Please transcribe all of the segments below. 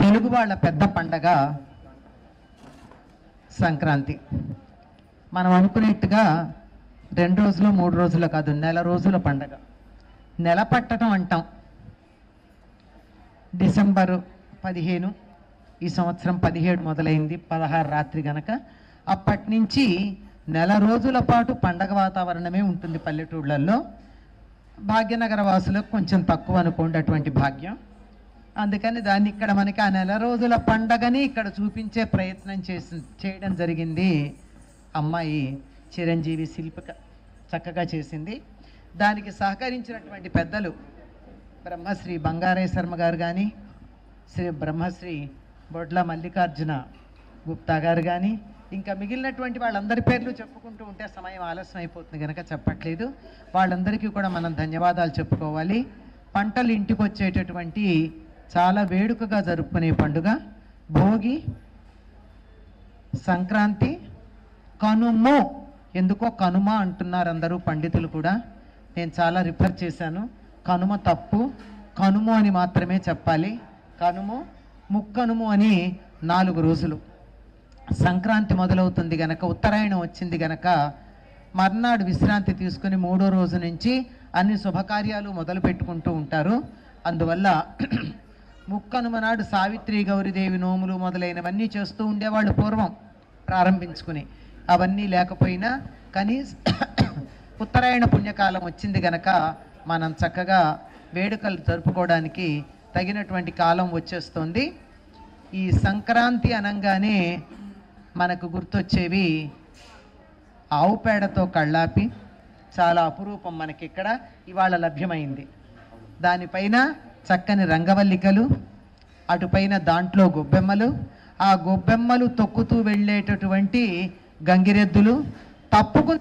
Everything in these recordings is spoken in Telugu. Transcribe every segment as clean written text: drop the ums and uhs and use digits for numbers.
తెలుగు వాళ్ళ పెద్ద పండగ సంక్రాంతి. మనం అనుకునేట్టుగా 2 రోజులు 3 రోజులు కాదు, నెల రోజుల పండగ. నెల పట్టడం అంటాం. డిసెంబరు 15, ఈ సంవత్సరం 17 మొదలైంది, 16 రాత్రి గనక అప్పటి నుంచి నెల రోజుల పాటు పండగ వాతావరణమే ఉంటుంది పల్లెటూళ్ళల్లో. భాగ్యనగర వాసులకు కొంచెం తక్కువ అనుకోండి అటువంటి భాగ్యం. అందుకని దాన్ని ఇక్కడ మనకి ఆ నెల రోజుల పండగని ఇక్కడ చూపించే ప్రయత్నం చేయడం జరిగింది. అమ్మాయి చిరంజీవి శిల్పిక చక్కగా చేసింది. దానికి సహకరించినటువంటి పెద్దలు బ్రహ్మశ్రీ బంగారయ్య శర్మ గారు కానీ, బ్రహ్మశ్రీ బొడ్ల మల్లికార్జున గుప్తా గారు కానీ, ఇంకా మిగిలినటువంటి వాళ్ళందరి పేర్లు చెప్పుకుంటూ ఉంటే సమయం ఆలస్యం అయిపోతుంది కనుక చెప్పట్లేదు. వాళ్ళందరికీ కూడా మనం ధన్యవాదాలు చెప్పుకోవాలి. పంటలు ఇంటికి వచ్చేటటువంటి చాలా వేడుకగా జరుపుకునే పండుగ భోగి, సంక్రాంతి, కనుమ. ఎందుకో కనుమ అంటున్నారు అందరూ పండితులు కూడా. నేను చాలా రిఫర్ చేశాను. కనుమ తప్పు, కనుము అని మాత్రమే చెప్పాలి. కనుము, ముక్కనుము అని 4 రోజులు. సంక్రాంతి మొదలవుతుంది గనక, ఉత్తరాయణం వచ్చింది గనక మర్నాడు విశ్రాంతి తీసుకుని 3వ రోజు నుంచి అన్ని శుభకార్యాలు మొదలు పెట్టుకుంటూ ఉంటారు. అందువల్ల ముక్కనుమ నాడు సావిత్రి గౌరీదేవి నోములు మొదలైనవన్నీ చేస్తూ ఉండేవాళ్ళు పూర్వం ప్రారంభించుకుని. అవన్నీ లేకపోయినా కనీసం ఉత్తరాయణ పుణ్యకాలం వచ్చింది గనక మనం చక్కగా వేడుకలు జరుపుకోవడానికి తగినటువంటి కాలం వచ్చేస్తుంది. ఈ సంక్రాంతి అనగానే మనకు గుర్తొచ్చేవి ఆవు పేడతో కళ్ళాపి, చాలా అపురూపం మనకి ఇక్కడ ఇవాళ లభ్యమైంది. దానిపైన చక్కని రంగవల్లికలు, అటుపైన దాంట్లో గొబ్బెమ్మలు, ఆ గొబ్బెమ్మలు తొక్కుతూ వెళ్ళేటటువంటి గంగిరెద్దులు, తప్పుకు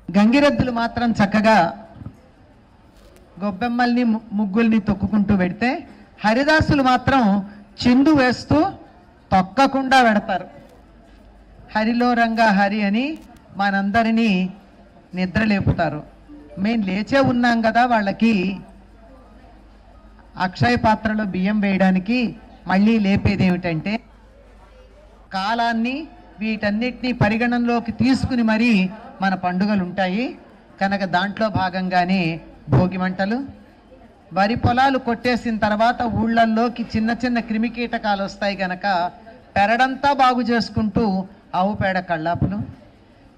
గంగిరెద్దులు మాత్రం చక్కగా గొబ్బెమ్మల్ని ముగ్గుల్ని తొక్కుకుంటూ పెడితే, హరిదాసులు మాత్రం చిందు వేస్తూ తొక్కకుండా పెడతారు. హరిలో రంగా హరి అని మనందరినీ నిద్ర లేపుతారు. మేము లేచే ఉన్నాం కదా, వాళ్ళకి అక్షయ పాత్రలో బియ్యం వేయడానికి మళ్ళీ లేపేది ఏమిటంటే, కాలాన్ని వీటన్నిటినీ పరిగణనలోకి తీసుకుని మరీ మన పండుగలు ఉంటాయి కనుక దాంట్లో భాగంగానే భోగి మంటలు. వరి పొలాలు కొట్టేసిన తర్వాత ఊళ్ళల్లోకి చిన్న చిన్న క్రిమికీటకాలు వస్తాయి కనుక పెరడంతా బాగు చేసుకుంటూ ఆవు పేడ కళ్ళాపులు,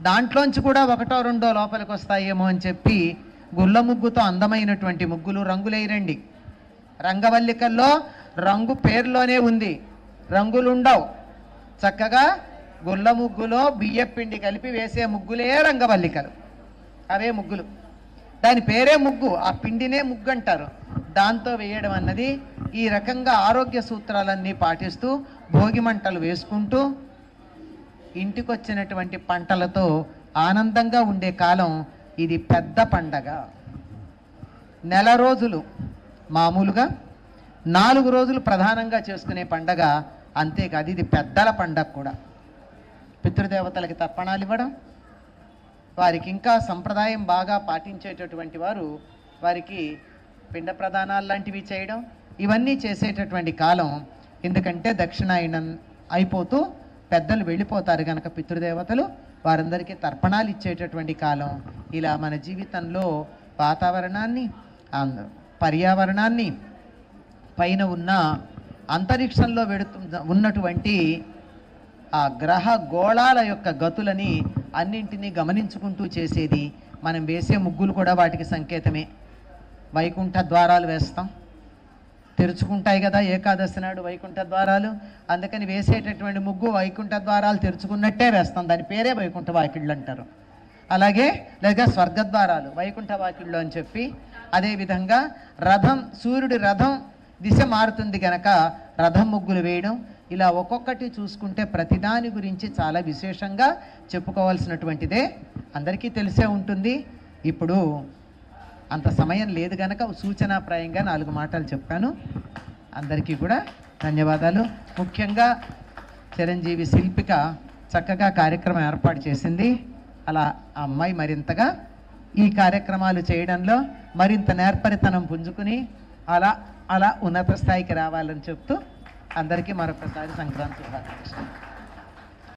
దాంట్లోంచి కూడా 1, 2 లోపలికి వస్తాయేమో అని చెప్పి గుళ్ళ ముగ్గుతో అందమైనటువంటి ముగ్గులు రంగులేయరండి. రంగవల్లికల్లో రంగు పేరులోనే ఉంది, రంగులుండవు. చక్కగా గుళ్ళ ముగ్గులో బియ్యపిండి కలిపి వేసే ముగ్గులే రంగవల్లికలు, అవే ముగ్గులు. దాని పేరే ముగ్గు, ఆ పిండినే ముగ్గు అంటారు. దాంతో వేయడం అన్నది ఈ రకంగా ఆరోగ్య సూత్రాలన్నీ పాటిస్తూ భోగి మంటలు వేసుకుంటూ ఇంటికి వచ్చినటువంటి పంటలతో ఆనందంగా ఉండే కాలం ఇది. పెద్ద పండగ. నెల రోజులు మామూలుగా, 4 రోజులు ప్రధానంగా చేసుకునే పండగ. అంతేకాదు ఇది పెద్దల పండగ కూడా. పితృదేవతలకి తర్పణాలు ఇవ్వడం, వారికి ఇంకా సంప్రదాయం బాగా పాటించేటటువంటి వారు వారికి పిండ ప్రదానాలు లాంటివి చేయడం, ఇవన్నీ చేసేటటువంటి కాలం. ఎందుకంటే దక్షిణాయనం అయిపోతూ పెద్దలు వెళ్ళిపోతారు కనుక పితృదేవతలు వారందరికీ తర్పణాలు ఇచ్చేటటువంటి కాలం. ఇలా మన జీవితంలో వాతావరణాన్ని, పర్యావరణాన్ని, పైన ఉన్న అంతరిక్షంలో ఉన్నటువంటి ఆ గ్రహ గోళాల యొక్క గతులని అన్నింటినీ గమనించుకుంటూ చేసేది. మనం వేసే ముగ్గులు కూడా వాటికి సంకేతమే. వైకుంఠ ద్వారాలు వేస్తాం, తెరుచుకుంటాయి కదా ఏకాదశి నాడు వైకుంఠ ద్వారాలు. అందుకని వేసేటటువంటి ముగ్గు వైకుంఠ ద్వారాలు తెరుచుకున్నట్టే వేస్తాం. దాని పేరే వైకుంఠ వాకిళ్ళు అంటారు. అలాగే లేదా స్వర్గద్వారాలు వైకుంఠ వాకిళ్ళు అని చెప్పి, అదేవిధంగా రథం, సూర్యుడి రథం దిశ మారుతుంది కనుక రథం ముగ్గులు వేయడం. ఇలా ఒక్కొక్కటి చూసుకుంటే ప్రతిదాని గురించి చాలా విశేషంగా చెప్పుకోవాల్సినటువంటిదే. అందరికీ తెలిసే ఉంటుంది. ఇప్పుడు అంత సమయం లేదు కనుక సూచనాప్రాయంగా 4 మాటలు చెప్పాను. అందరికీ కూడా ధన్యవాదాలు. ముఖ్యంగా చిరంజీవి శిల్పిక చక్కగా కార్యక్రమం ఏర్పాటు చేసింది. అలా ఆ అమ్మాయి మరింతగా ఈ కార్యక్రమాలు చేయడంలో మరింత నేర్పరితనం పుంజుకుని అలా ఉన్నత స్థాయికి రావాలని చెప్తూ అందరికీ మరొకసారి సంక్రాంతి శుభాకాంక్షలు.